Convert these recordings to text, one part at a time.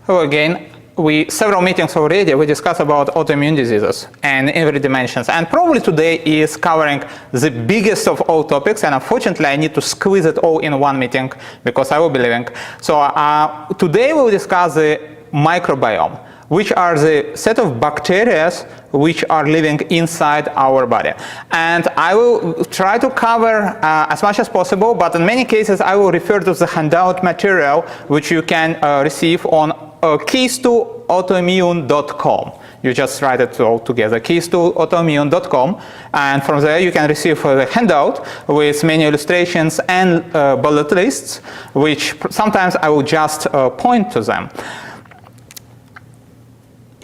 Hello again. Several meetings already, we discussed about autoimmune diseases and every dimensions. And probably today is covering the biggest of all topics. And unfortunately, I need to squeeze it all in one meeting because I will be leaving. So today we will discuss the microbiome, which are the set of bacteria which are living inside our body. And I will try to cover as much as possible, but in many cases I will refer to the handout material which you can receive on keys2autoimmune.com. You just write it all together, keys2autoimmune.com, and from there you can receive the handout with many illustrations and bullet lists, which sometimes I will just point to them.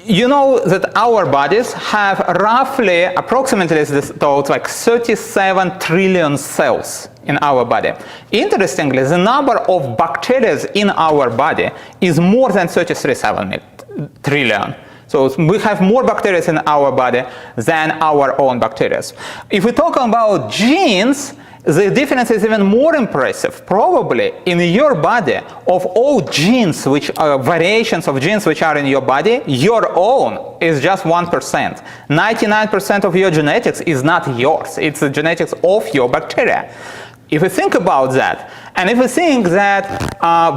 You know that our bodies have roughly, approximately like 37 trillion cells in our body. Interestingly, the number of bacteria in our body is more than 33 trillion. So we have more bacteria in our body than our own bacteria. If we talk about genes, the difference is even more impressive. Probably in your body, of all genes, which are variations of genes which are in your body, your own is just 1%. 99% of your genetics is not yours. It's the genetics of your bacteria. If we think about that, and if we think that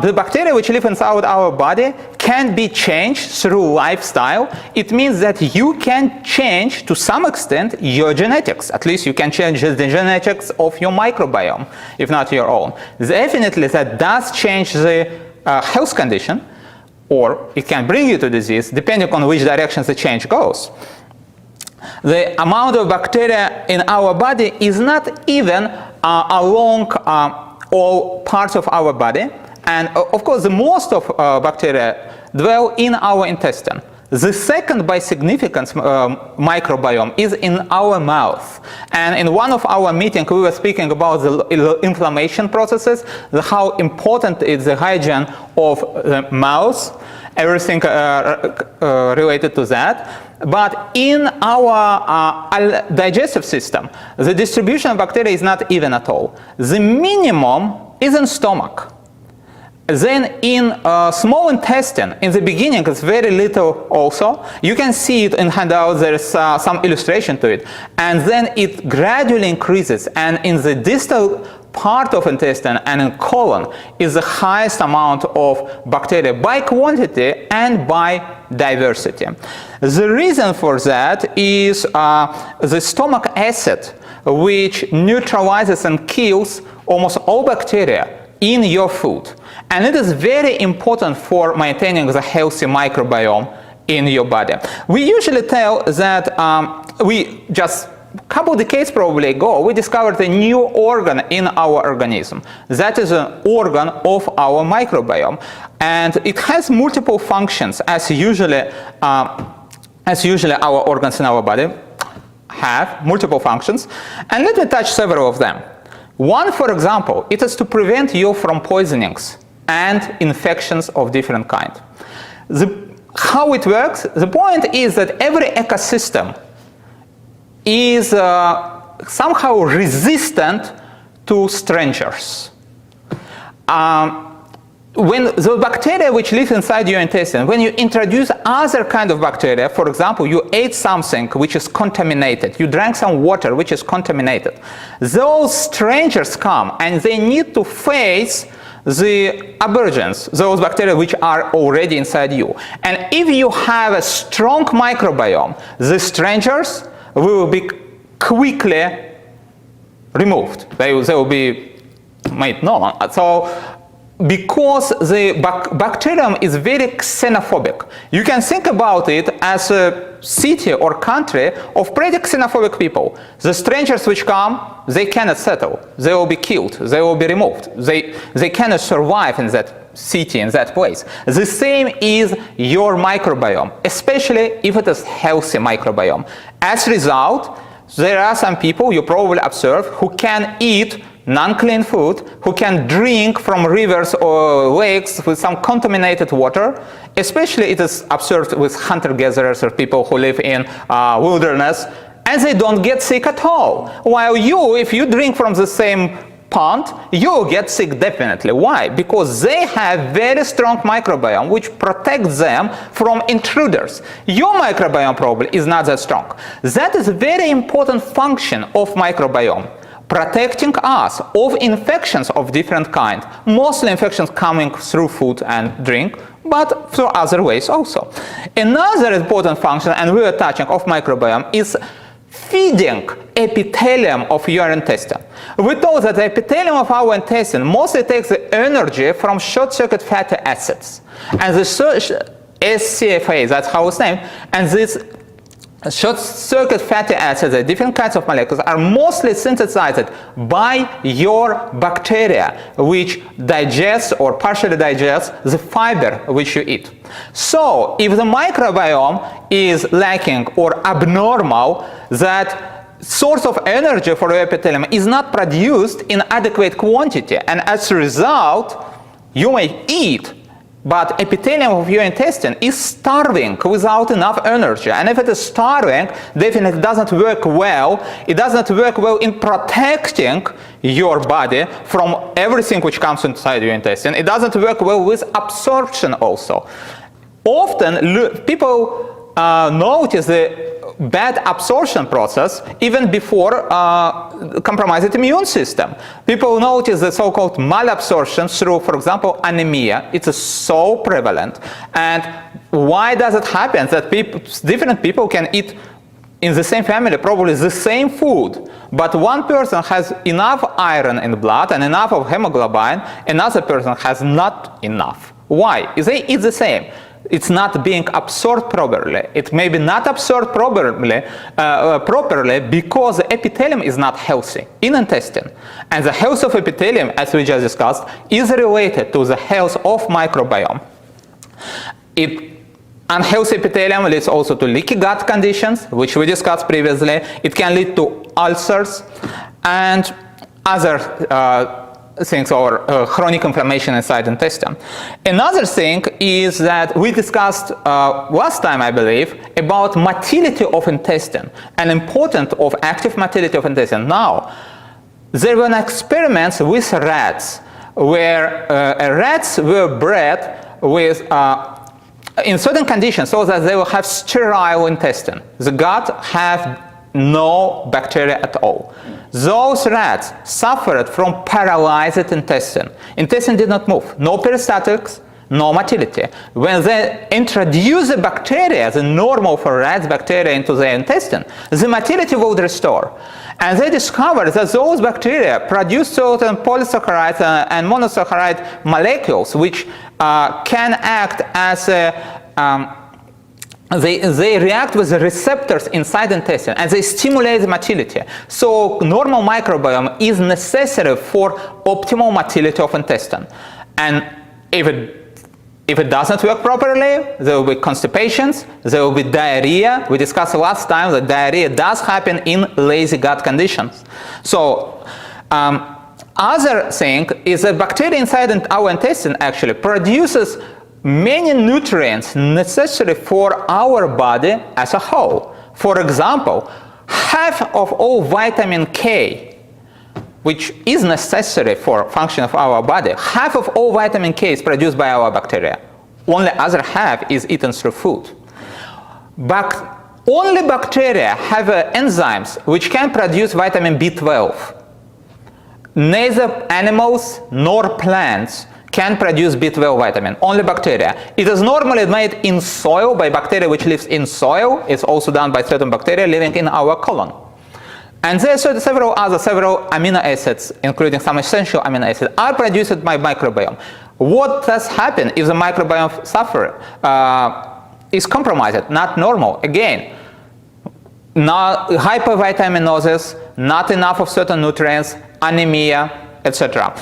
the bacteria which live inside our body can be changed through lifestyle, it means that you can change to some extent your genetics. At least you can change the genetics of your microbiome, if not your own. Definitely that does change the health condition, or it can bring you to disease, depending on which direction the change goes. The amount of bacteria in our body is not even along all parts of our body. And of course, the most of bacteria dwell in our intestine. The second by significance microbiome is in our mouth. And in one of our meetings, we were speaking about the inflammation processes, how important is the hygiene of the mouth, everything related to that. But in our digestive system, the distribution of bacteria is not even at all. The minimum is in stomach. Then in small intestine, in the beginning, it's very little also. You can see it in handout, there's some illustration to it. And then it gradually increases. And in the distal part of intestine and in colon is the highest amount of bacteria by quantity and by diversity. The reason for that is the stomach acid, which neutralizes and kills almost all bacteria in your food. And it is very important for maintaining the healthy microbiome in your body. We usually tell that we just a couple of decades probably ago, we discovered a new organ in our organism. That is an organ of our microbiome. And it has multiple functions, as usually our organs in our body have multiple functions. And let me touch several of them. One, for example, it is to prevent you from poisonings and infections of different kinds. How it works? The point is that every ecosystem is somehow resistant to strangers. When the bacteria which live inside your intestine, when you introduce other kind of bacteria, for example, you ate something which is contaminated, you drank some water which is contaminated, those strangers come and they need to face the aberrants, those bacteria which are already inside you. And if you have a strong microbiome, the strangers will be quickly removed. They will be made known. So, because the bacterium is very xenophobic, you can think about it as a city or country of pretty xenophobic people. The strangers which come, they cannot settle. They will be killed. They will be removed. They cannot survive in that city, in that place. The same is your microbiome, especially if it is healthy microbiome. As a result, there are some people you probably observe who can eat non-clean food, who can drink from rivers or lakes with some contaminated water. Especially it is observed with hunter-gatherers or people who live in wilderness, and they don't get sick at all. While you, if you drink from the same pond, you get sick definitely. Why? Because they have very strong microbiome which protects them from intruders. Your microbiome probably is not that strong. That is a very important function of microbiome, protecting us of infections of different kind, mostly infections coming through food and drink, but through other ways also. Another important function, and we are touching, of microbiome is feeding epithelium of your intestine. We told that the epithelium of our intestine mostly takes the energy from short-circuit fatty acids. And the SCFA, that's how it's named, and this short-circuit fatty acids, the different kinds of molecules, are mostly synthesized by your bacteria, which digests or partially digests the fiber which you eat. So if the microbiome is lacking or abnormal, that source of energy for your epithelium is not produced in adequate quantity, and as a result, you may eat, but epithelium of your intestine is starving without enough energy. And if it is starving, definitely it doesn't work well. It doesn't work well in protecting your body from everything which comes inside your intestine. It doesn't work well with absorption also. Often people notice the bad absorption process even before compromised immune system. People notice the so-called malabsorption through, for example, anemia. It's so prevalent. And why does it happen that different people can eat in the same family probably the same food, but one person has enough iron in the blood and enough of hemoglobin, another person has not enough? Why? They eat the same. It's not being absorbed properly. It may be not absorbed properly because the epithelium is not healthy in intestine. And the health of epithelium, as we just discussed, is related to the health of microbiome. Unhealthy epithelium leads also to leaky gut conditions, which we discussed previously. It can lead to ulcers and other things, or chronic inflammation inside the intestine. Another thing is that we discussed last time, I believe, about motility of intestine and importance of active motility of intestine. Now, there were experiments with rats where rats were bred with in certain conditions so that they will have sterile intestine. The gut have no bacteria at all. Those rats suffered from paralyzed intestine. Intestine did not move. No peristaltics, no motility. When they introduce the bacteria, the normal for rats bacteria, into their intestine, the motility will restore. And they discovered that those bacteria produce certain polysaccharides and monosaccharide molecules which can act as they react with the receptors inside the intestine and they stimulate the motility. So normal microbiome is necessary for optimal motility of intestine. And if it doesn't work properly, there will be constipations, there will be diarrhea. We discussed last time that diarrhea does happen in lazy gut conditions. So other thing is that bacteria inside our intestine actually produces many nutrients necessary for our body as a whole. For example, half of all vitamin K, which is necessary for function of our body, half of all vitamin K is produced by our bacteria. Only other half is eaten through food. Only bacteria have enzymes which can produce vitamin B12. Neither animals nor plants can produce B12 vitamin, only bacteria. It is normally made in soil by bacteria which lives in soil. It's also done by certain bacteria living in our colon. And there are several amino acids, including some essential amino acids, are produced by microbiome. What does happen if the microbiome is compromised, not normal? Again, hypervitaminosis, not enough of certain nutrients, anemia, etc.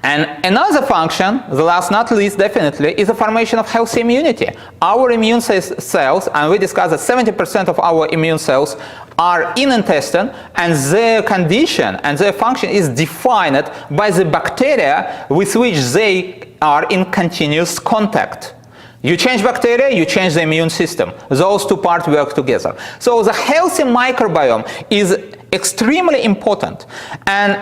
And another function, the last not least definitely, is the formation of healthy immunity. Our immune cells, and we discussed that 70% of our immune cells are in intestine, and their condition and their function is defined by the bacteria with which they are in continuous contact. You change bacteria, you change the immune system. Those two parts work together. So the healthy microbiome is extremely important. And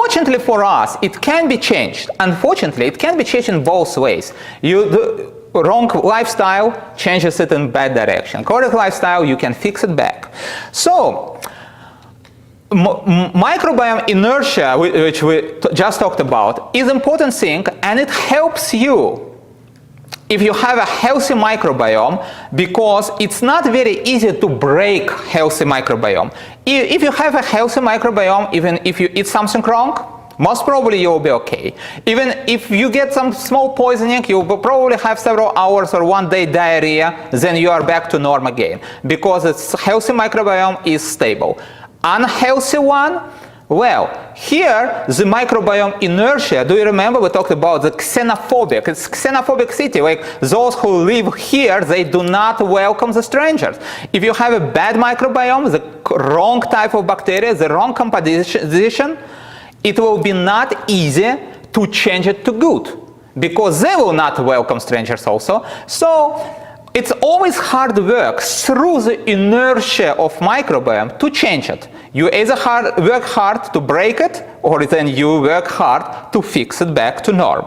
Fortunately for us, it can be changed. Unfortunately, it can be changed in both ways. The wrong lifestyle changes it in bad direction. Correct lifestyle, you can fix it back. So, microbiome inertia, which we just talked about, is an important thing, and it helps you if you have a healthy microbiome, because it's not very easy to break healthy microbiome. If you have a healthy microbiome, even if you eat something wrong, most probably you will be okay. Even if you get some small poisoning, you will probably have several hours or one day diarrhea, then you are back to normal again, because it's healthy microbiome is stable. Unhealthy one, well, here the microbiome inertia, do you remember we talked about the xenophobic? It's xenophobic city, like those who live here, they do not welcome the strangers. If you have a bad microbiome, the wrong type of bacteria, the wrong composition, it will be not easy to change it to good, because they will not welcome strangers also. So it's always hard work through the inertia of microbiome to change it. You either work hard to break it, or then you work hard to fix it back to norm.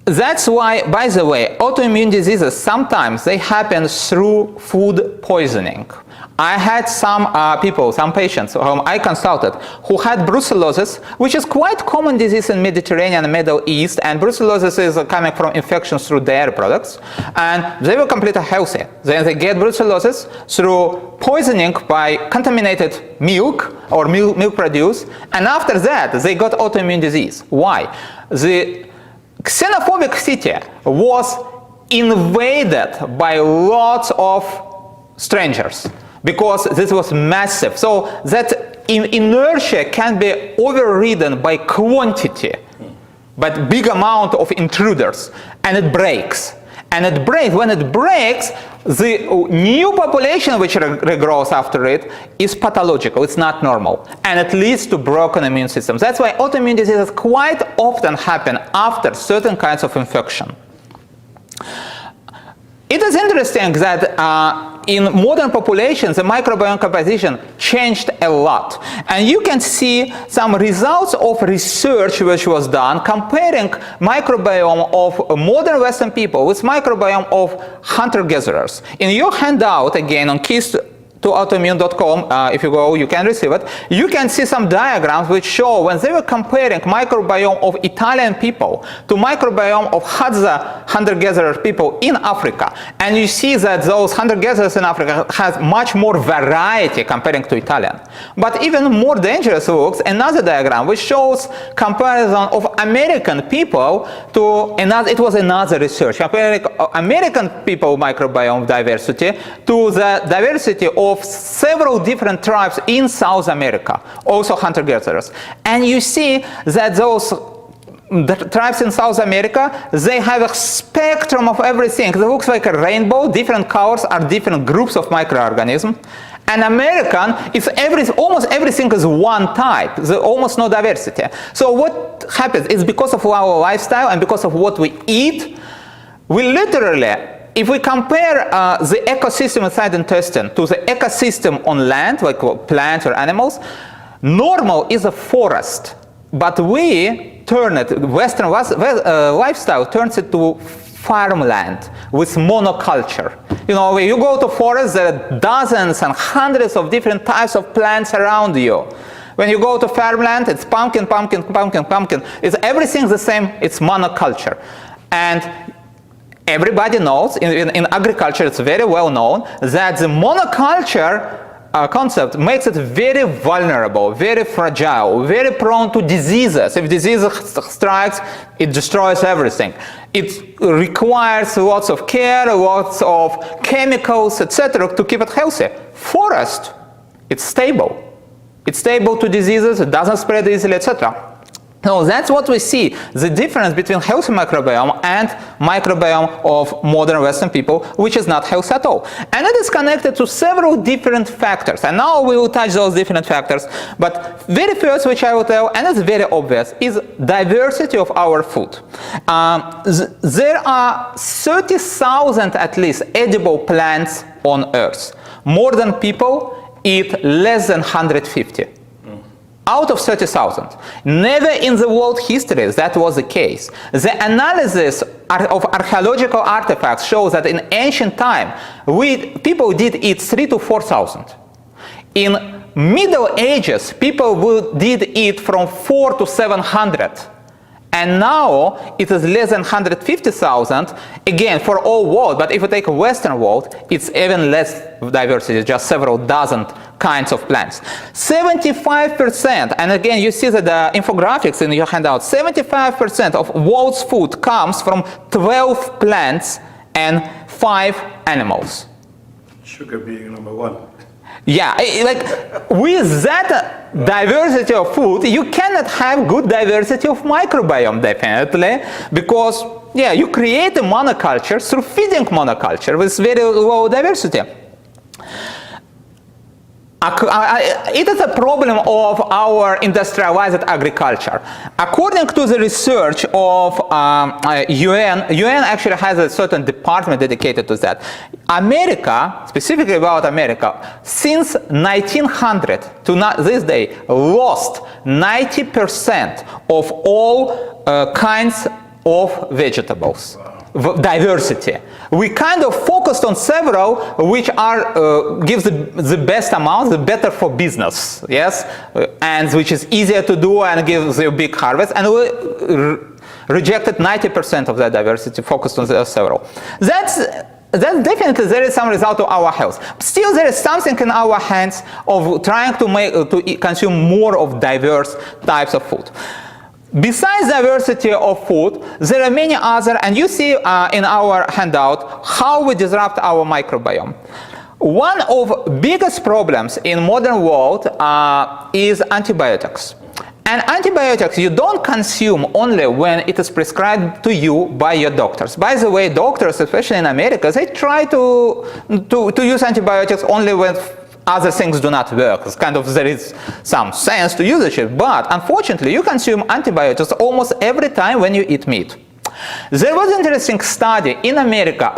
That's why, by the way, autoimmune diseases, sometimes they happen through food poisoning. I had some people, some patients whom I consulted, who had brucellosis, which is quite common disease in Mediterranean and Middle East, and brucellosis is coming from infections through dairy products, and they were completely healthy. Then they get brucellosis through poisoning by contaminated milk or milk produce, and after that they got autoimmune disease. Why? The xenophobic city was invaded by lots of strangers, because this was massive. So that inertia can be overridden by quantity, but big amount of intruders, and it breaks. And it breaks. When it breaks, the new population which regrows after it is pathological. It's not normal, and it leads to broken immune systems. That's why autoimmune diseases quite often happen after certain kinds of infection. It is interesting that in modern populations, the microbiome composition changed a lot. And you can see some results of research which was done comparing microbiome of modern Western people with microbiome of hunter-gatherers. In your handout, again, on keys to autoimmune.com, if you go, you can receive it. You can see some diagrams which show when they were comparing microbiome of Italian people to microbiome of Hadza hunter-gatherer people in Africa. And you see that those hunter-gatherers in Africa have much more variety comparing to Italian. But even more dangerous looks another diagram which shows comparison of American people to another, it was another research, comparing American people microbiome diversity to the diversity of several different tribes in South America, also hunter-gatherers. And you see that those tribes in South America, they have a spectrum of everything. It looks like a rainbow. Different colors are different groups of microorganisms. And American, almost everything is one type. There's almost no diversity. So what happens is, because of our lifestyle and because of what we eat, we literally, if we compare the ecosystem inside intestine to the ecosystem on land, like plants or animals, normal is a forest, but we turn it, Western lifestyle turns it to farmland with monoculture. You know, when you go to forests, there are dozens and hundreds of different types of plants around you. When you go to farmland, it's pumpkin, pumpkin, pumpkin, pumpkin. It's everything the same, it's monoculture. And everybody knows, in agriculture it's very well known, that the monoculture concept makes it very vulnerable, very fragile, very prone to diseases. If disease strikes, it destroys everything. It requires lots of care, lots of chemicals, etc. to keep it healthy. Forest, it's stable. It's stable to diseases, it doesn't spread easily, etc. So that's what we see, the difference between healthy microbiome and microbiome of modern Western people, which is not healthy at all. And it is connected to several different factors. And now we will touch those different factors. But very first, which I will tell, and it's very obvious, is diversity of our food. There are 30,000 at least edible plants on Earth. More than people eat less than 150. Out of 30,000. Never in the world history that was the case. The analysis of archaeological artifacts shows that in ancient time, people did eat 3,000 to 4,000. In Middle Ages, people did eat from 400 to 700. And now it is less than 150,000, again, for all world, but if you take a Western world, it's even less diversity, just several dozen kinds of plants. 75%, and again, you see that the infographics in your handout, 75% of world's food comes from 12 plants and 5 animals. Sugar being number one. Yeah, like with that diversity of food, you cannot have good diversity of microbiome, definitely, because yeah, you create a monoculture through feeding monoculture with very low diversity. It is a problem of our industrialized agriculture. According to the research of UN actually has a certain department dedicated to that. America, specifically about America, since 1900 to this day, lost 90% of all kinds of vegetables. Diversity. We kind of focused on several which are gives the best amount, the better for business, yes, and which is easier to do and gives you a big harvest, and we rejected 90% of that diversity, focused on the several. That's definitely there is some result to our health. Still, there is something in our hands of trying to consume more of diverse types of food. Besides diversity of food, there are many other, and you see in our handout how we disrupt our microbiome. One of biggest problems in modern world is antibiotics. And antibiotics you don't consume only when it is prescribed to you by your doctors. By the way, doctors, especially in America, they try to use antibiotics only when other things do not work. It's kind of, there is some sense to use it, but unfortunately you consume antibiotics almost every time when you eat meat. There was an interesting study in America,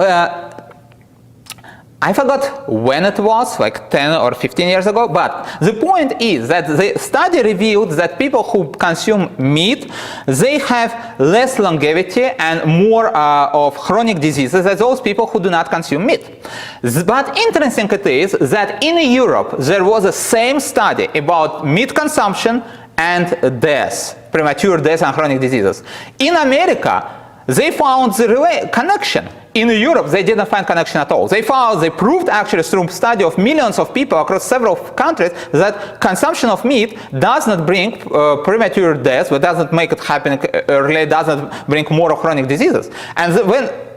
I forgot when it was, like 10 or 15 years ago, but the point is that the study revealed that people who consume meat, they have less longevity and more of chronic diseases than those people who do not consume meat. But interesting it is that in Europe, there was a same study about meat consumption and death, premature death and chronic diseases. In America, they found the connection. In Europe, they didn't find connection at all. They proved actually through study of millions of people across several countries that consumption of meat does not bring premature death, but doesn't make it happen early, doesn't bring more chronic diseases. And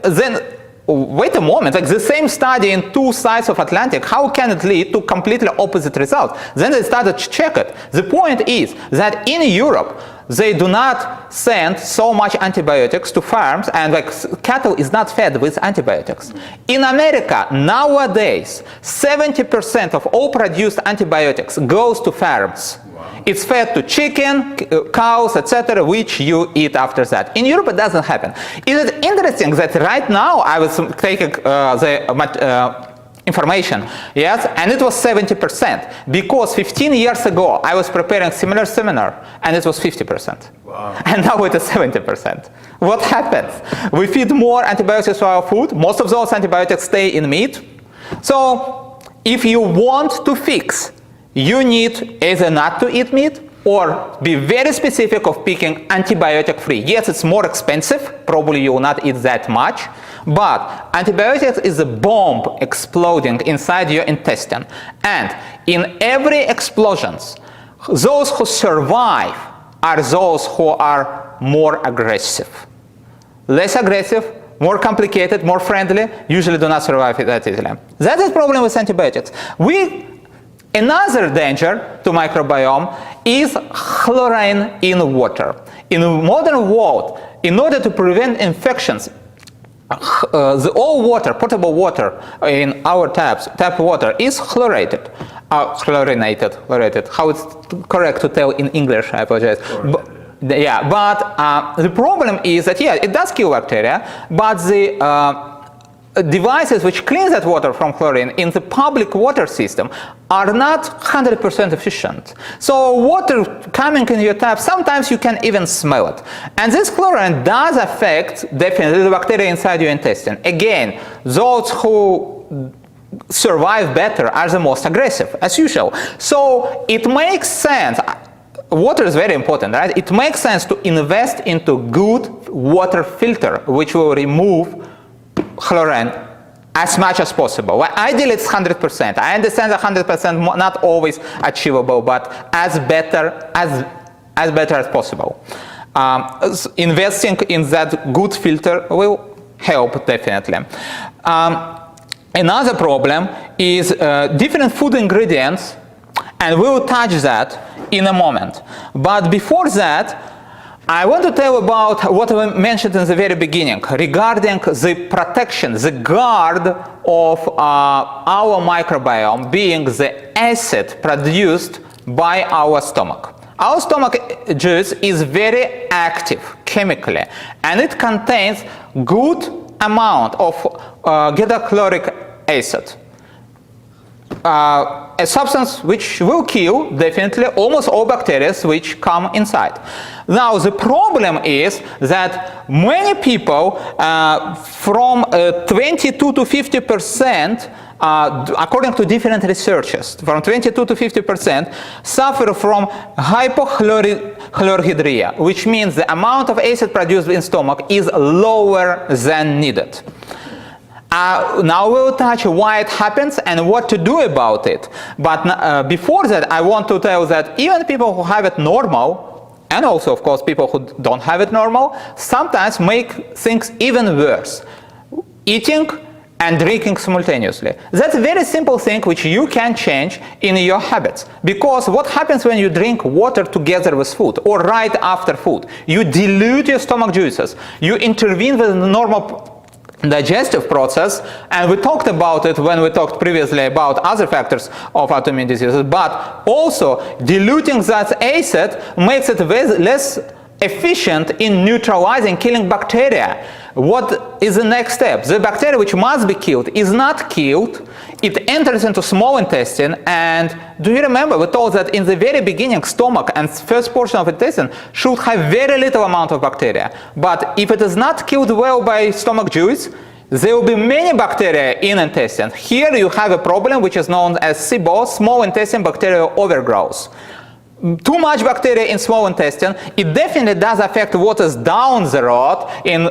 then wait a moment, like the same study in two sides of Atlantic, how can it lead to completely opposite results? Then they started to check it. The point is that in Europe, they do not send so much antibiotics to farms, and like cattle is not fed with antibiotics. In America, nowadays, 70% of all produced antibiotics goes to farms. Wow. It's fed to chicken, cows, etc., which you eat after that. In Europe, it doesn't happen. Is it interesting that right now I was taking information, yes, and it was 70%, because 15 years ago I was preparing similar seminar and it was 50%. Wow. And now it is 70%. What happens? We feed more antibiotics to our food. Most of those antibiotics stay in meat. So if you want to fix, you need either not to eat meat or be very specific of picking antibiotic free. Yes, it's more expensive, probably you will not eat that much, but antibiotics is a bomb exploding inside your intestine. And in every explosion, those who survive are those who are more aggressive. Less aggressive, more complicated, more friendly, usually do not survive that easily. That is the problem with antibiotics. Another danger to microbiome is chlorine in water. In the modern world, in order to prevent infections, all water, potable water in our tap water is chlorinated. How it's correct to tell in English, I apologize. But the problem is that, yeah, it does kill bacteria, but devices which clean that water from chlorine in the public water system are not 100% efficient. So water coming in your tap, sometimes you can even smell it. And this chlorine does affect definitely the bacteria inside your intestine. Again, those who survive better are the most aggressive, as usual. So it makes sense. Water is very important, right? It makes sense to invest into good water filter, which will remove chlorine as much as possible. Well, ideally, it's 100%. I understand that 100% not always achievable, but as better as possible. Investing in that good filter will help definitely. Another problem is different food ingredients, and we will touch that in a moment. But before that, I want to tell about what we mentioned in the very beginning regarding the protection, the guard of our microbiome being the acid produced by our stomach. Our stomach juice is very active chemically, and it contains good amount of hydrochloric acid. A substance which will kill definitely almost all bacteria which come inside. Now the problem is that many people from 22 to 50%, according to different researchers, from 22 to 50% suffer from hypochlorhydria, which means the amount of acid produced in stomach is lower than needed. Now we'll touch why it happens and what to do about it. But before that, I want to tell that even people who have it normal, and also of course people who don't have it normal, sometimes make things even worse. Eating and drinking simultaneously. That's a very simple thing which you can change in your habits. Because what happens when you drink water together with food or right after food? You dilute your stomach juices. You intervene with the normal digestive process, and we talked about it when we talked previously about other factors of autoimmune diseases, but also diluting that acid makes it less efficient in neutralizing, killing bacteria. What is the next step? The bacteria which must be killed is not killed. It enters into small intestine, and do you remember we told that in the very beginning stomach and first portion of intestine should have very little amount of bacteria. But if it is not killed well by stomach juice, there will be many bacteria in intestine. Here you have a problem which is known as SIBO, small intestine bacterial overgrowth. Too much bacteria in small intestine, it definitely does affect what is down the road in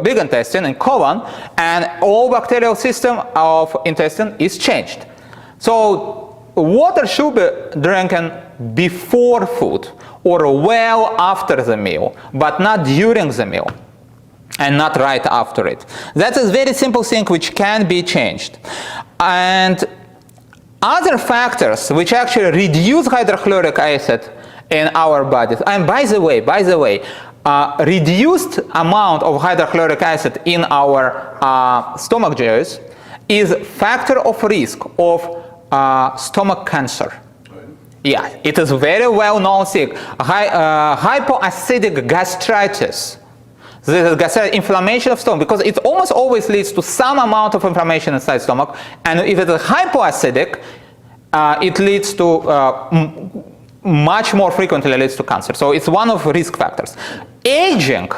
big intestine, in colon, and all bacterial system of intestine is changed. So water should be drinking before food or well after the meal, but not during the meal and not right after it. That is a very simple thing which can be changed. And other factors which actually reduce hydrochloric acid in our bodies, and by the way, reduced amount of hydrochloric acid in our stomach juice is factor of risk of stomach cancer. Yeah, it is very well known thing. Hypoacidic gastritis. This is gastritis, inflammation of stomach, because it almost always leads to some amount of inflammation inside stomach, and if it is hypoacidic, it leads to much more frequently leads to cancer. So it's one of risk factors. Aging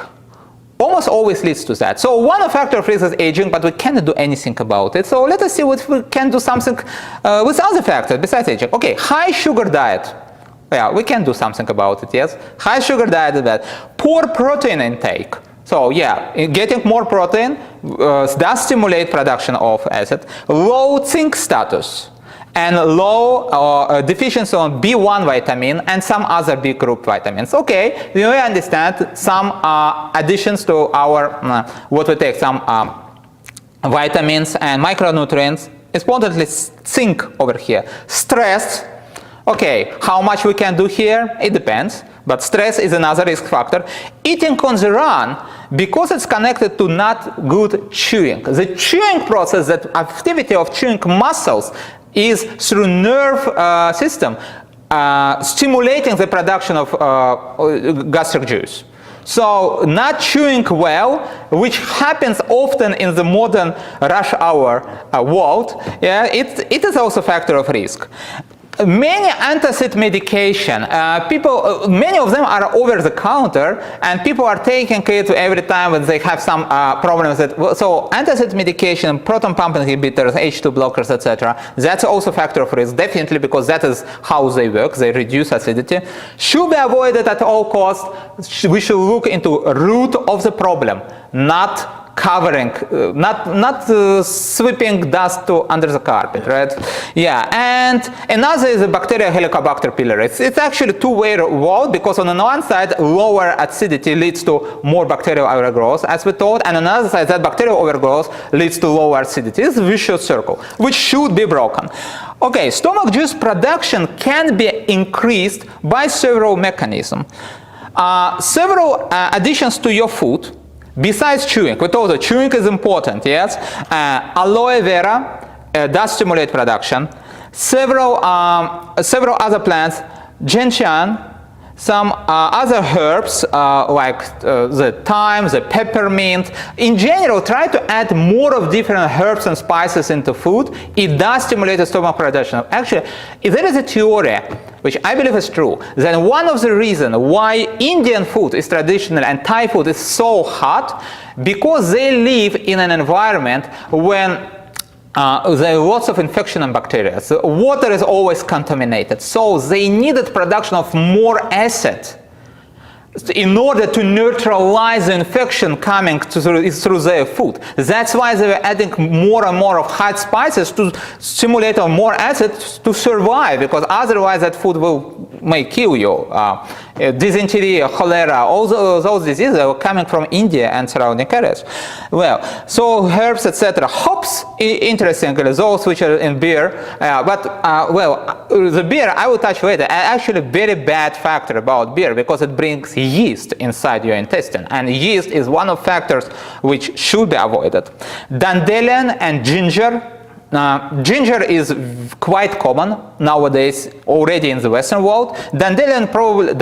almost always leads to that. So one factor of risk is aging, but we cannot do anything about it. So let us see what we can do something with other factors besides aging. Okay, high sugar diet. Yeah, we can do something about it, yes. High sugar diet is bad. Poor protein intake. So yeah, getting more protein does stimulate production of acid. Low zinc status and low deficiency on B1 vitamin and some other B group vitamins. Okay, we understand some additions to our what we take, some vitamins and micronutrients. Importantly, zinc over here. Stress. Okay, how much we can do here? It depends. But stress is another risk factor. Eating on the run, because it's connected to not good chewing. The chewing process, that activity of chewing muscles is through nerve system stimulating the production of gastric juice. So not chewing well, which happens often in the modern rush hour world, yeah, it is also a factor of risk. Many antacid medication, many of them are over the counter, and people are taking it every time when they have some problems. So antacid medication, proton pump inhibitors, H2 blockers, etc. That's also a factor of risk, definitely, because that is how they work. They reduce acidity. Should be avoided at all costs. We should look into root of the problem, not covering, not sweeping dust under the carpet, right? Yeah, and another is the bacterial Helicobacter pylori. It's actually two-way wall, because on the one side, lower acidity leads to more bacterial overgrowth, as we told, and on the other side, that bacterial overgrowth leads to lower acidity. It's a vicious circle, which should be broken. Okay, stomach juice production can be increased by several mechanisms. Several additions to your food. Besides chewing, we told you chewing is important, yes? Aloe vera does stimulate production. Several other plants, gentian, some other herbs like the thyme, the peppermint. In general, try to add more of different herbs and spices into food. It does stimulate the stomach production. Actually, there is a theory, which I believe is true, that one of the reasons why Indian food is traditional and Thai food is so hot, because they live in an environment when there are lots of infection and bacteria. So water is always contaminated. So they needed production of more acid in order to neutralize the infection coming through their food. That's why they were adding more and more of hot spices to stimulate more acid to survive, because otherwise that food may kill you. Dysentery, cholera, all those diseases are coming from India and surrounding areas. Well, so herbs, etc. Hops, interestingly, those which are in beer, well, the beer I will touch later. Actually, very bad factor about beer, because it brings yeast inside your intestine, and yeast is one of factors which should be avoided. Dandelion and ginger. Ginger is quite common nowadays already in the Western world. Dandelion probably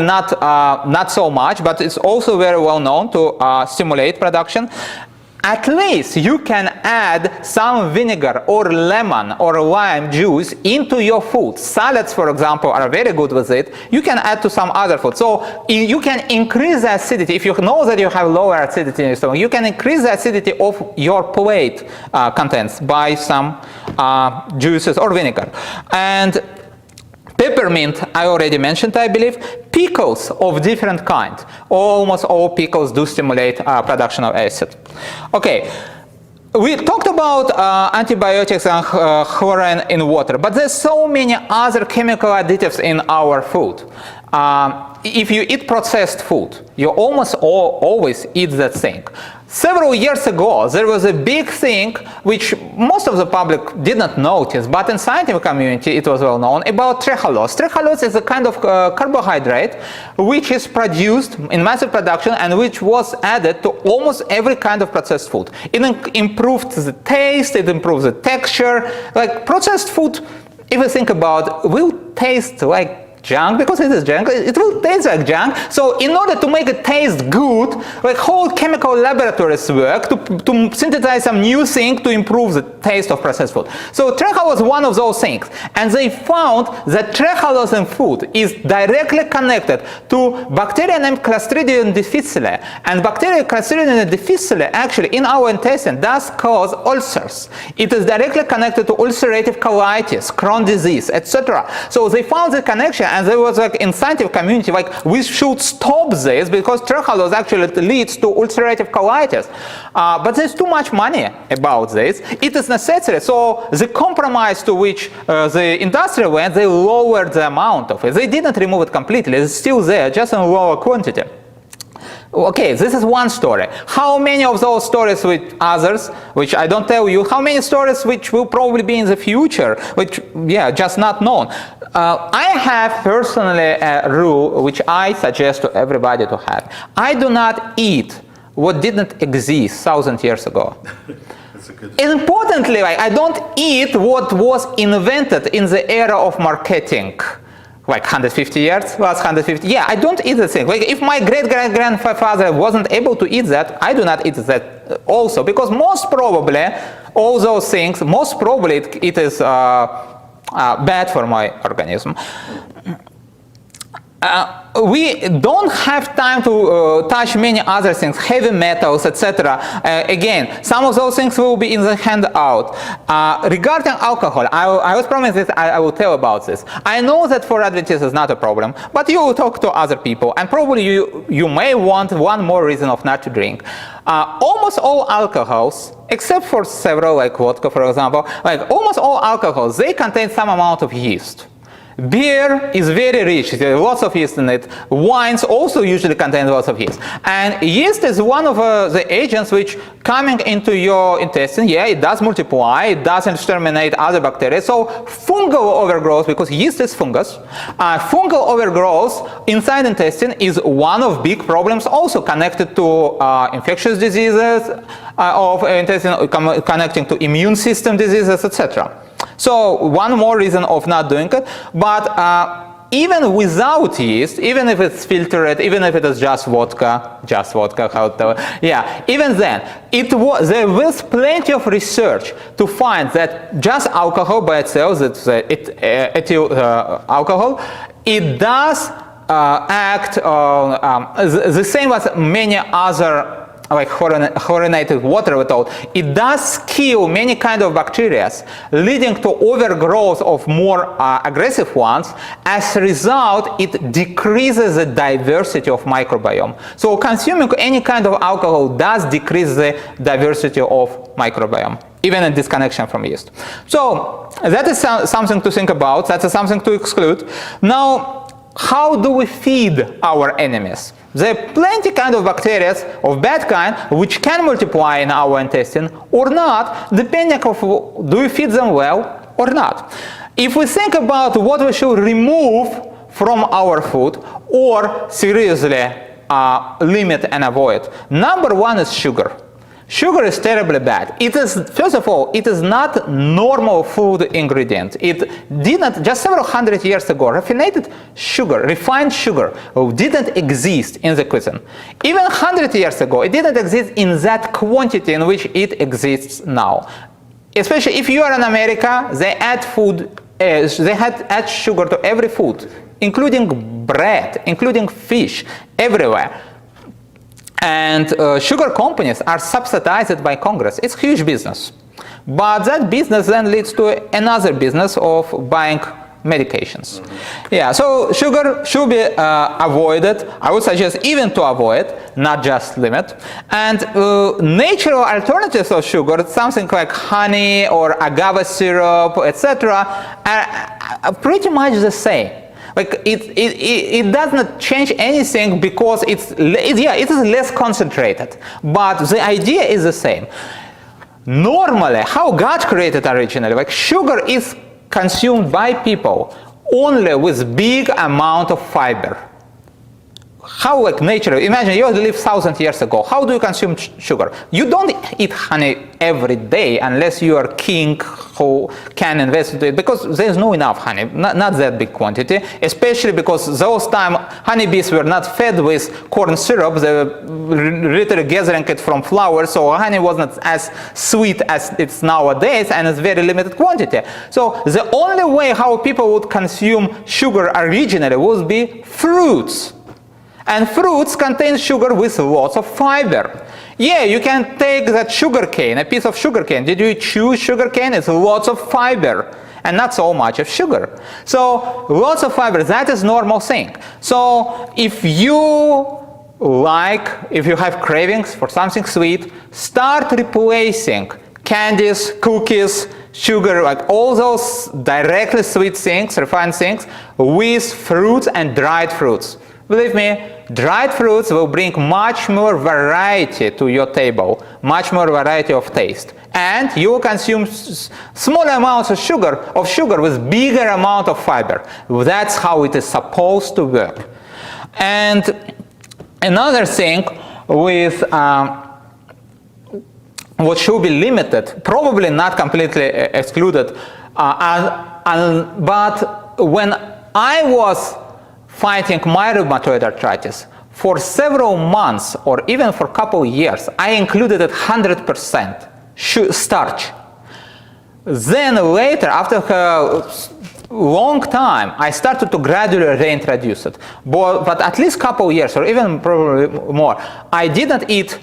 not so much, but it's also very well known to stimulate production. At least you can add some vinegar or lemon or lime juice into your food. Salads, for example, are very good with it. You can add to some other food. So you can increase the acidity. If you know that you have lower acidity in your stomach, you can increase the acidity of your plate contents by some juices or vinegar. And peppermint, I already mentioned, I believe. Pickles of different kind. Almost all pickles do stimulate production of acid. Okay, we talked about antibiotics and chlorine in water, but there's so many other chemical additives in our food. If you eat processed food, you almost always eat that thing. Several years ago, there was a big thing which most of the public did not notice, but in scientific community it was well known, about trehalose. Trehalose is a kind of carbohydrate which is produced in massive production and which was added to almost every kind of processed food. It improved the taste, it improves the texture. Like processed food, if you think about, will taste like junk, because it is junk, it will taste like junk. So in order to make it taste good, like whole chemical laboratories work to synthesize some new thing to improve the taste of processed food. So trehalose was one of those things, and they found that trehalose in food is directly connected to bacteria named Clostridium difficile, and bacteria Clostridium difficile actually in our intestine does cause ulcers. It is directly connected to ulcerative colitis, Crohn's disease, etc. So they found the connection. And there was like in scientific community, like we should stop this because trehalose actually leads to ulcerative colitis. But there's too much money about this. It is necessary. So the compromise to which the industry went, they lowered the amount of it. They didn't remove it completely. It's still there, just in lower quantity. Okay, this is one story. How many of those stories with others, which I don't tell you, how many stories which will probably be in the future, which, yeah, just not known. I have personally a rule which I suggest to everybody to have. I do not eat what didn't exist 1,000 years ago. Importantly, I don't eat what was invented in the era of marketing. Like 150 years, last 150. Yeah, I don't eat the thing. Like if my great-great-grandfather wasn't able to eat that, I do not eat that also, because most probably all those things, most probably it is bad for my organism. We don't have time to touch many other things, heavy metals, etc. Again, some of those things will be in the handout. Regarding alcohol, I was promised that I will tell about this. I know that for Adventists is not a problem, but you will talk to other people, and probably you may want one more reason of not to drink. Almost all alcohols, except for several, like vodka, for example, like almost all alcohols, they contain some amount of yeast. Beer is very rich, there's lots of yeast in it. Wines also usually contain lots of yeast. And yeast is one of the agents which coming into your intestine, yeah, it does multiply, it does exterminate other bacteria. So fungal overgrowth, because yeast is fungus, fungal overgrowth inside intestine is one of big problems also connected to infectious diseases of intestine, connecting to immune system diseases, etc. So one more reason of not doing it, but even without yeast, even if it's filtered, even if it is just vodka, yeah, even then, there was plenty of research to find that just alcohol by itself, ethyl alcohol, it does act the same as many other like chlorinated water we told, it does kill many kind of bacteria, leading to overgrowth of more aggressive ones. As a result, it decreases the diversity of microbiome. So consuming any kind of alcohol does decrease the diversity of microbiome, even in disconnection from yeast. So that is something to think about, that is something to exclude. Now, how do we feed our enemies? There are plenty kind of bacteria of bad kind which can multiply in our intestine or not, depending on do we feed them well or not. If we think about what we should remove from our food or seriously limit and avoid, number one is sugar. Sugar is terribly bad. It is, first of all, it is not normal food ingredient. It didn't, just several hundred years ago, refined sugar didn't exist in the cuisine. Even 100 years ago, it didn't exist in that quantity in which it exists now. Especially if you are in America, they add add sugar to every food, including bread, including fish, everywhere. And sugar companies are subsidized by Congress. It's huge business. But that business then leads to another business of buying medications. Mm-hmm. Yeah, so sugar should be avoided. I would suggest even to avoid, not just limit. And natural alternatives of sugar, something like honey or agave syrup, etc., are pretty much the same. Like it does not change anything because it is less concentrated, but the idea is the same. Normally, how God created originally, like sugar is consumed by people only with big amount of fiber. How like nature, imagine you live 1,000 years ago, how do you consume sugar? You don't eat honey every day unless you are king who can invest into it, because there's no enough honey, not that big quantity, especially because those time honeybees were not fed with corn syrup, they were literally gathering it from flowers, so honey was not as sweet as it's nowadays, and it's very limited quantity. So the only way how people would consume sugar originally would be fruits. And fruits contain sugar with lots of fiber. Yeah, you can take that sugar cane, a piece of sugar cane. Did you chew sugar cane? It's lots of fiber and not so much of sugar. So lots of fiber, that is normal thing. So if you have cravings for something sweet, start replacing candies, cookies, sugar, like all those directly sweet things, refined things, with fruits and dried fruits. Believe me, dried fruits will bring much more variety to your table, much more variety of taste. And you will consume small amounts of sugar with bigger amount of fiber. That's how it is supposed to work. And another thing with what should be limited, probably not completely excluded, but when I was fighting my rheumatoid arthritis for several months or even for a couple of years. I included it 100% starch. Then later, after a long time, I started to gradually reintroduce it. But at least a couple of years or even probably more, I didn't eat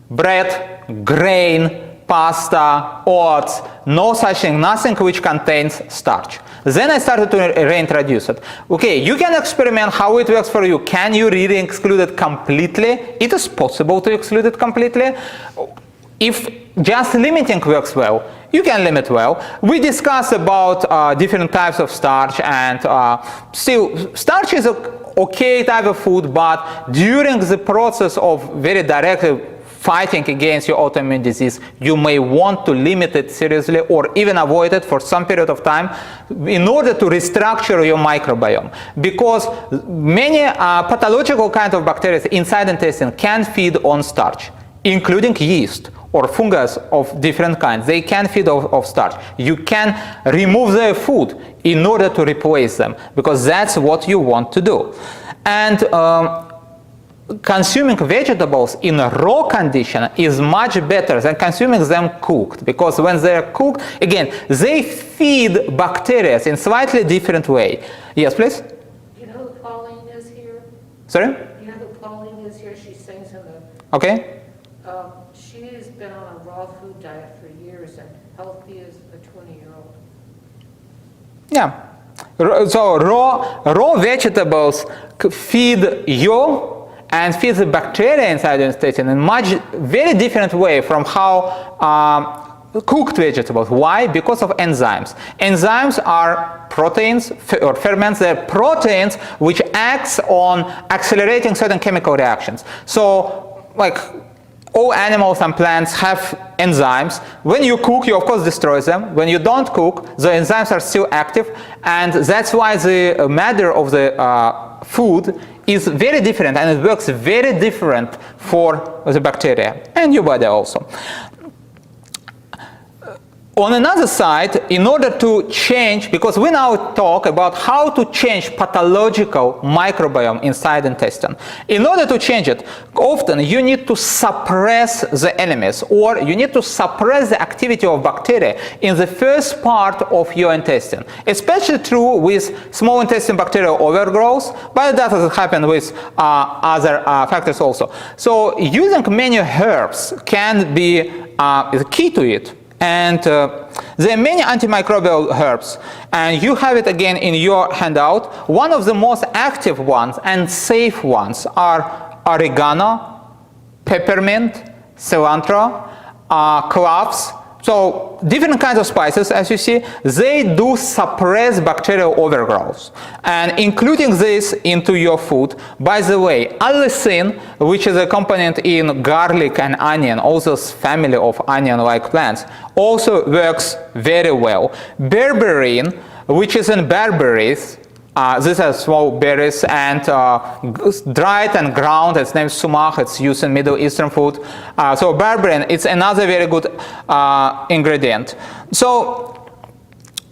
bread, grain, pasta, oats, no such thing, nothing which contains starch. Then I started to reintroduce it. Okay, you can experiment how it works for you. Can you really exclude it completely? It is possible to exclude it completely. If just limiting works well, you can limit well. We discussed about different types of starch, and still starch is an okay type of food, but during the process of very directly fighting against your autoimmune disease, you may want to limit it seriously or even avoid it for some period of time in order to restructure your microbiome. Because many pathological kinds of bacteria inside the intestine can feed on starch, including yeast or fungus of different kinds. They can feed off starch. You can remove their food in order to replace them, because that's what you want to do. And consuming vegetables in a raw condition is much better than consuming them cooked, because when they're cooked, again, they feed bacteria in slightly different way. Yes, please? You know who Pauline is here? Sorry? You know who Pauline is here? She sings in the... Okay. She's been on a raw food diet for years and healthy as a 20-year-old. Yeah. So raw vegetables feed you and feed the bacteria inside the intestine in much very different way from how cooked vegetables. Why? Because of enzymes. Enzymes are proteins or ferments. They're proteins which acts on accelerating certain chemical reactions. So, like, all animals and plants have enzymes. When you cook, you of course destroy them. When you don't cook, the enzymes are still active, and that's why the matter of the food is very different, and it works very different for the bacteria and your body also. On another side, in order to change, because we now talk about how to change pathological microbiome inside the intestine. In order to change it, often you need to suppress the enemies, or you need to suppress the activity of bacteria in the first part of your intestine. Especially true with small intestine bacterial overgrowth, but that doesn't happen with other factors also. So using many herbs can be the key to it. And there are many antimicrobial herbs, and you have it again in your handout. One of the most active ones and safe ones are oregano, peppermint, cilantro, cloves. So different kinds of spices, as you see, they do suppress bacterial overgrowth. And including this into your food, by the way, allicin, which is a component in garlic and onion, also family of onion-like plants, also works very well. Berberine, which is in berberis, these are small berries, and dried and ground. Its name is sumach. It's used in Middle Eastern food. So berberine, it's another very good ingredient. So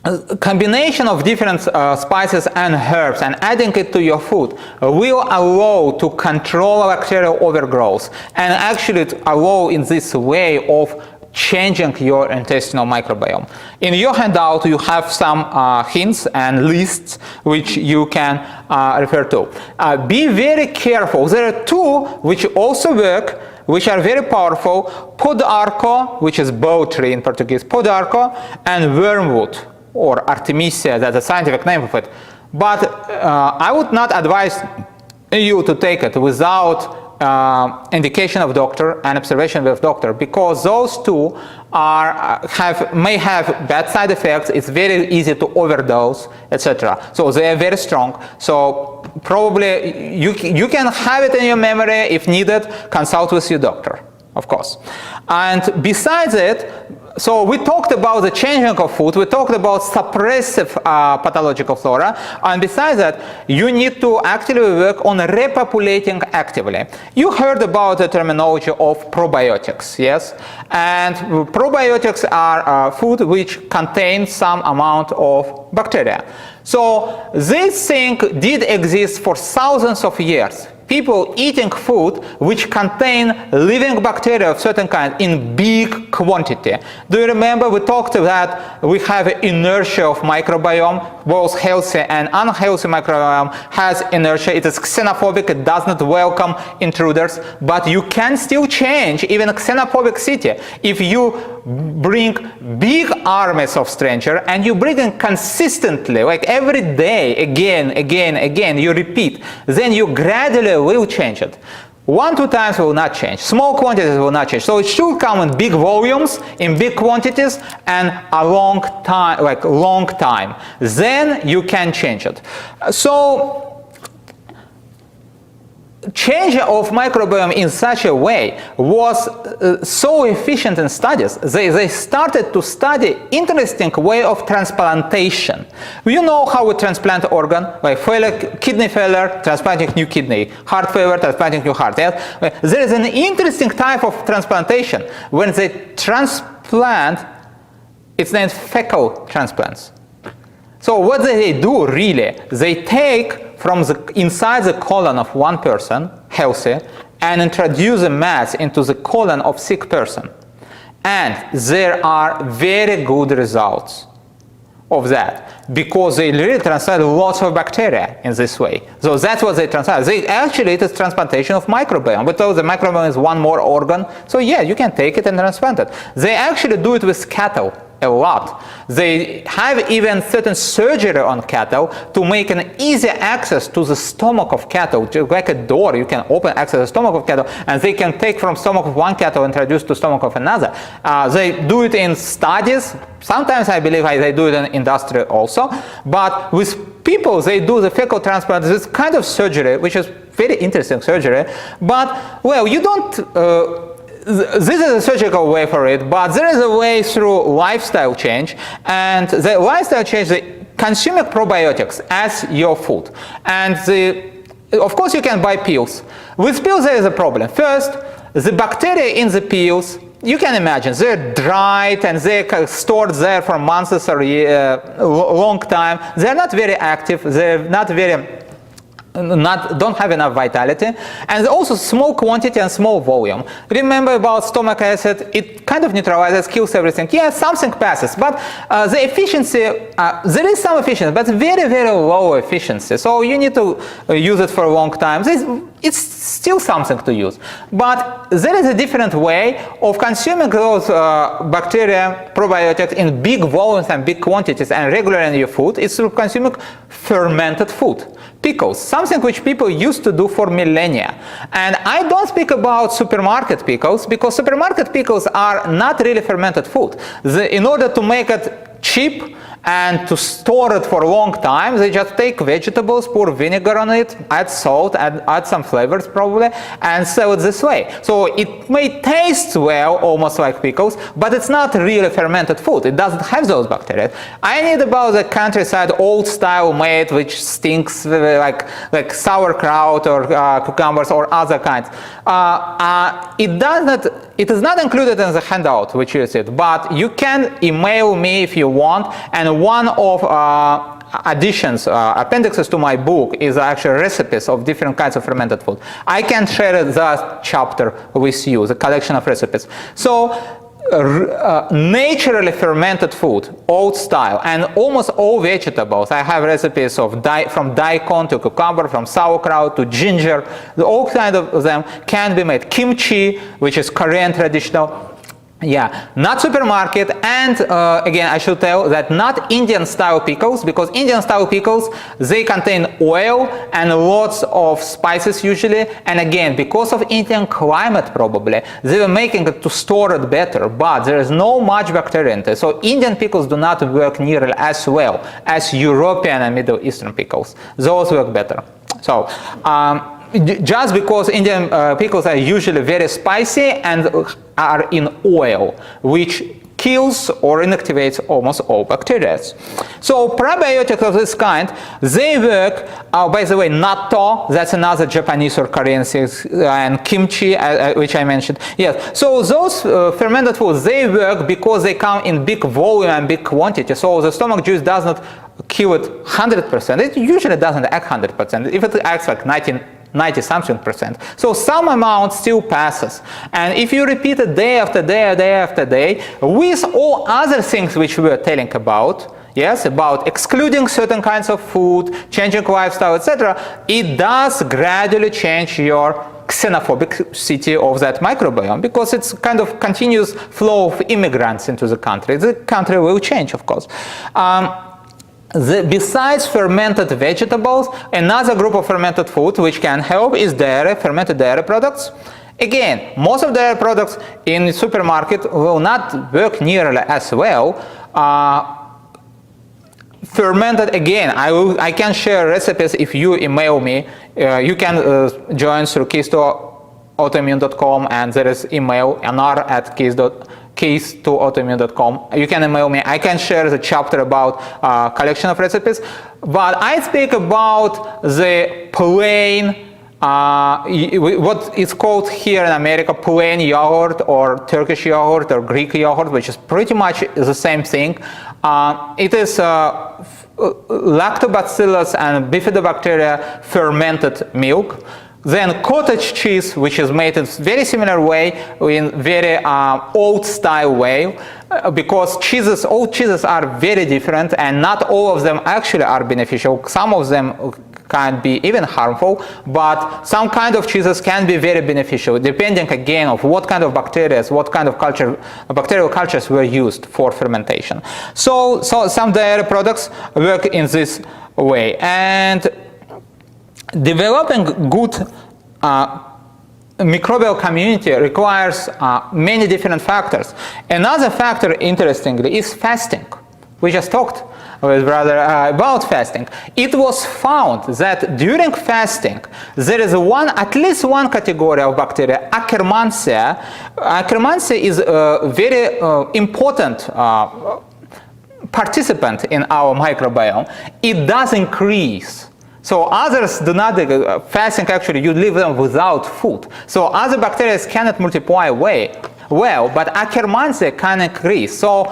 a combination of different spices and herbs and adding it to your food will allow to control bacterial overgrowth, and actually allow in this way of changing your intestinal microbiome. In your handout, you have some hints and lists which you can refer to. Be very careful. There are two which also work, which are very powerful: pó d'arco, which is bow tree in Portuguese, pó d'arco, and wormwood, or Artemisia, that's the scientific name of it. But I would not advise you to take it without indication of doctor and observation with doctor, because those two may have bad side effects. It's very easy to overdose, etc. So they are very strong. So probably you can have it in your memory. If needed, consult with your doctor, of course. And besides it, So we talked about the changing of food, we talked about suppressive pathological flora, and besides that, you need to actually work on repopulating actively. You heard about the terminology of probiotics, yes? And probiotics are food which contain some amount of bacteria. So this thing did exist for thousands of years. People eating food which contain living bacteria of certain kind in big quantity. Do you remember we talked that we have inertia of microbiome, both healthy and unhealthy microbiome has inertia. It is xenophobic, it does not welcome intruders, but you can still change even a xenophobic city if you bring big armies of strangers and you bring them consistently, like every day, again, you repeat, then you gradually will change it. 1-2 times will not change. Small quantities will not change. So it should come in big volumes, in big quantities, and a long time. Then you can change it. So change of microbiome in such a way was so efficient in studies. They started to study interesting way of transplantation. You know how we transplant organ, like kidney failure, transplanting new kidney, heart failure, transplanting new heart. Yes? There is an interesting type of transplantation when they transplant. It's named fecal transplants. So what they do really, they take from inside the colon of one person, healthy, and introduce a mass into the colon of sick person. And there are very good results of that, because they really transplant lots of bacteria in this way. So that's what they transplant. Actually, it is transplantation of microbiome, but though the microbiome is one more organ, so yeah, you can take it and transplant it. They actually do it with cattle a lot. They have even certain surgery on cattle to make an easy access to the stomach of cattle, like a door. You can open access to the stomach of cattle, and they can take from stomach of one cattle and introduce to stomach of another. They do it in studies. Sometimes I believe they do it in industry also. But with people, they do the fecal transplant, this kind of surgery, which is very interesting surgery. But, well, you don't... this is a surgical way for it, but there is a way through lifestyle change, and the lifestyle change, the consuming probiotics as your food. And of course you can buy pills. With pills there is a problem. First, the bacteria in the pills, you can imagine, they're dried and they're stored there for months or long time. They're not very active, they're not very don't have enough vitality, and also small quantity and small volume. Remember about stomach acid, it kind of neutralizes, kills everything. Yeah, something passes, but the efficiency, there is some efficiency, but very, very low efficiency. So you need to use it for a long time. It's still something to use. But there is a different way of consuming those bacteria, probiotics in big volumes and big quantities and regularly in your food. It's through consuming fermented food. Pickles, something which people used to do for millennia. And I don't speak about supermarket pickles, because supermarket pickles are not really fermented food. In order to make it cheap and to store it for a long time, they just take vegetables, pour vinegar on it, add salt, add some flavors probably, and sell it this way. So it may taste well, almost like pickles, but it's not really fermented food. It doesn't have those bacteria. I need about the countryside old style made, which stinks like sauerkraut or cucumbers or other kinds. It is not included in the handout which you see, but you can email me if you want, and one of additions, appendixes to my book is actually recipes of different kinds of fermented food. I can share that chapter with you, the collection of recipes. So naturally fermented food, old style, and almost all vegetables. I have recipes of from daikon to cucumber, from sauerkraut to ginger. All kinds of them can be made. Kimchi, which is Korean traditional. Yeah, not supermarket, and again I should tell that not Indian style pickles, because Indian style pickles, they contain oil and lots of spices usually, and again because of Indian climate probably they were making it to store it better, but there is no much bacteria in it. So Indian pickles do not work nearly as well as European and Middle Eastern pickles. Those work better. So just because Indian pickles are usually very spicy and are in oil, which kills or inactivates almost all bacteria. So probiotics of this kind, they work, by the way, natto, that's another Japanese or Korean thing, and kimchi, which I mentioned. Yes, so those fermented foods, they work because they come in big volume and big quantity. So the stomach juice does not kill it 100%. It usually doesn't act 100%. If it acts like 90-something%. So some amount still passes. And if you repeat it day after day, day after day, with all other things which we were telling about, yes, about excluding certain kinds of food, changing lifestyle, etc., it does gradually change your xenophobicity of that microbiome, because it's kind of continuous flow of immigrants into the country. The country will change, of course. Besides fermented vegetables, another group of fermented food which can help is dairy, fermented dairy products. Again, most of dairy products in the supermarket will not work nearly as well. Fermented, again, I can share recipes if you email me. You can join through keys2autoimmune.com, and there is email nr@keys2autoimmune.com. You can email me. I can share the chapter about collection of recipes. But I speak about the plain, what is called here in America plain yogurt, or Turkish yogurt, or Greek yogurt, which is pretty much the same thing. It is lactobacillus and bifidobacteria fermented milk. Then cottage cheese, which is made in very similar way, in very old style way, because all cheeses are very different, and not all of them actually are beneficial. Some of them can be even harmful, but some kind of cheeses can be very beneficial, depending again of what kind of bacteria, what kind of bacterial cultures were used for fermentation. So some dairy products work in this way. And developing good microbial community requires many different factors. Another factor, interestingly, is fasting. We just talked with brother about fasting. It was found that during fasting, there is at least one category of bacteria, Akkermansia. Akkermansia is a very important participant in our microbiome. It does increase. So others do not, fasting actually, you leave them without food. So other bacteria cannot multiply well, but Akkermansia can increase. So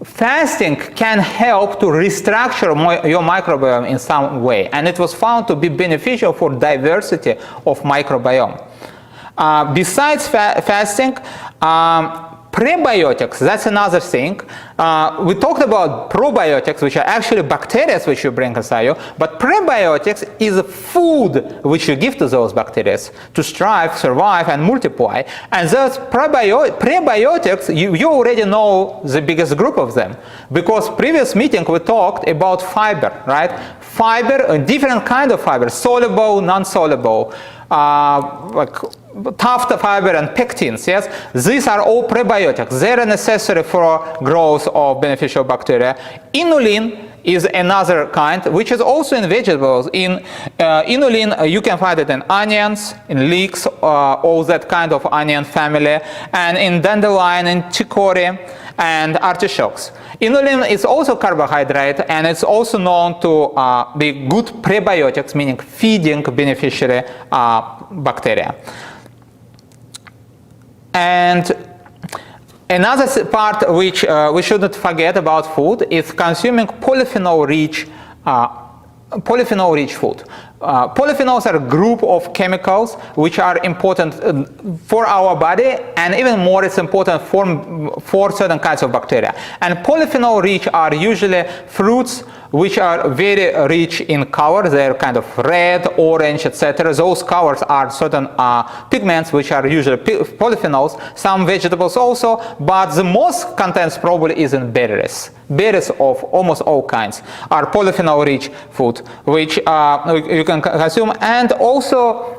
fasting can help to restructure your microbiome in some way. And it was found to be beneficial for diversity of microbiome. Besides fasting, prebiotics, that's another thing. We talked about probiotics, which are actually bacteria which you bring inside you, but prebiotics is a food which you give to those bacteria to strive, survive, and multiply. And those prebiotics, you already know the biggest group of them, because previous meeting we talked about fiber, right? Fiber, a different kind of fiber, soluble, non-soluble, like tough fiber and pectins, yes? These are all prebiotics. They are necessary for growth of beneficial bacteria. Inulin is another kind, which is also in vegetables. In inulin, you can find it in onions, in leeks, all that kind of onion family, and in dandelion, and chicory, and artichokes. Inulin is also carbohydrate, and it's also known to be good prebiotics, meaning feeding beneficiary bacteria. And another part which we shouldn't forget about food is consuming polyphenol-rich food. Polyphenols are a group of chemicals which are important for our body, and even more it's important for certain kinds of bacteria. And polyphenol-rich are usually fruits which are very rich in color. They're kind of red, orange, etc. Those colors are certain pigments which are usually polyphenols. Some vegetables also, but the most contents probably is in berries. Berries of almost all kinds are polyphenol-rich food, which you can consume. And also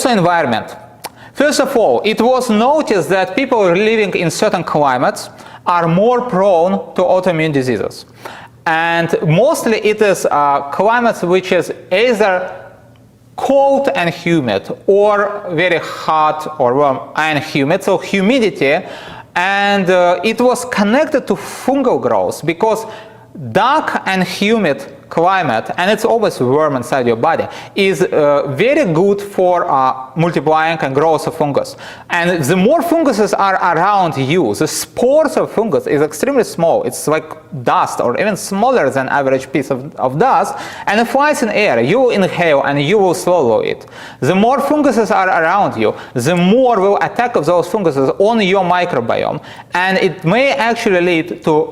environment. First of all, it was noticed that people living in certain climates are more prone to autoimmune diseases. And mostly it is climates which is either cold and humid, or very hot or warm and humid, so humidity, and it was connected to fungal growth because dark and humid climate, and it's always warm inside your body, is very good for multiplying and growth of fungus. And the more funguses are around you, the spores of fungus is extremely small. It's like dust or even smaller than average piece of dust, and it flies in air. You will inhale and you will swallow it. The more funguses are around you, the more will attack of those funguses on your microbiome, and it may actually lead to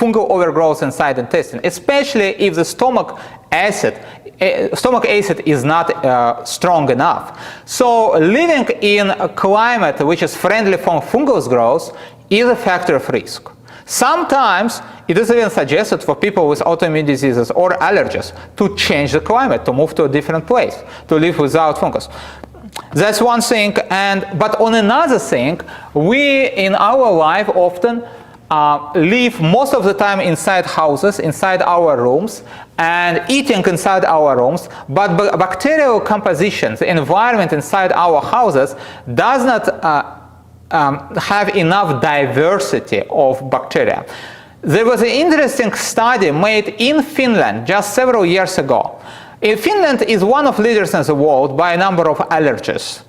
fungal overgrowth inside the intestine, especially if the stomach acid is not strong enough. So living in a climate which is friendly for fungus growth is a factor of risk. Sometimes it is even suggested for people with autoimmune diseases or allergies to change the climate, to move to a different place, to live without fungus. That's one thing, but on another thing, we in our life often live most of the time inside houses, inside our rooms, and eating inside our rooms, but bacterial composition, the environment inside our houses, does not have enough diversity of bacteria. There was an interesting study made in Finland just several years ago. Finland is one of leaders in the world by a number of allergies,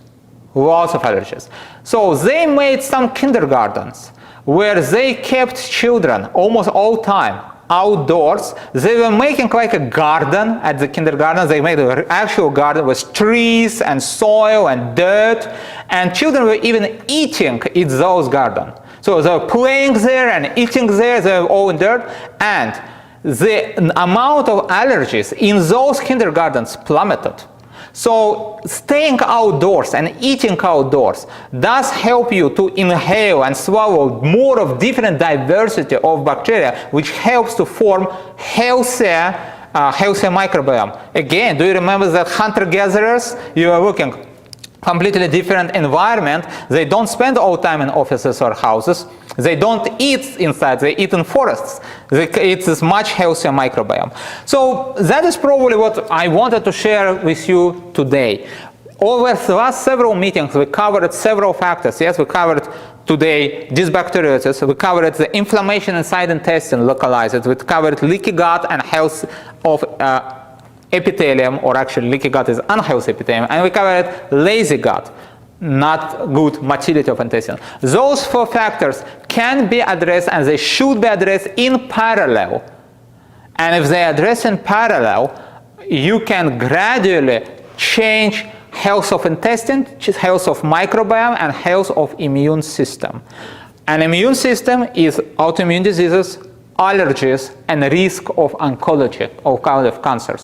lots of allergies. So they made some kindergartens where they kept children almost all time outdoors. They were making like a garden at the kindergarten. They made an actual garden with trees and soil and dirt, and children were even eating in those gardens. So they were playing there and eating there. They were all in dirt, and the amount of allergies in those kindergartens plummeted. So staying outdoors and eating outdoors does help you to inhale and swallow more of different diversity of bacteria, which helps to form healthier microbiome. Again, do you remember that hunter-gatherers? You are looking completely different environment. They don't spend all time in offices or houses. They don't eat inside, they eat in forests. It's this much healthier microbiome. So that is probably what I wanted to share with you today. Over the last several meetings, we covered several factors. Yes, we covered today dysbacteriosis, we covered the inflammation inside the intestine, localized. We covered leaky gut and health of epithelium, or actually leaky gut is unhealthy epithelium, and we covered lazy gut, not good motility of intestine. Those four factors can be addressed, and they should be addressed in parallel. And if they address in parallel, you can gradually change health of intestine, health of microbiome, and health of immune system. An immune system is autoimmune diseases, allergies, and risk of oncology, of cancers.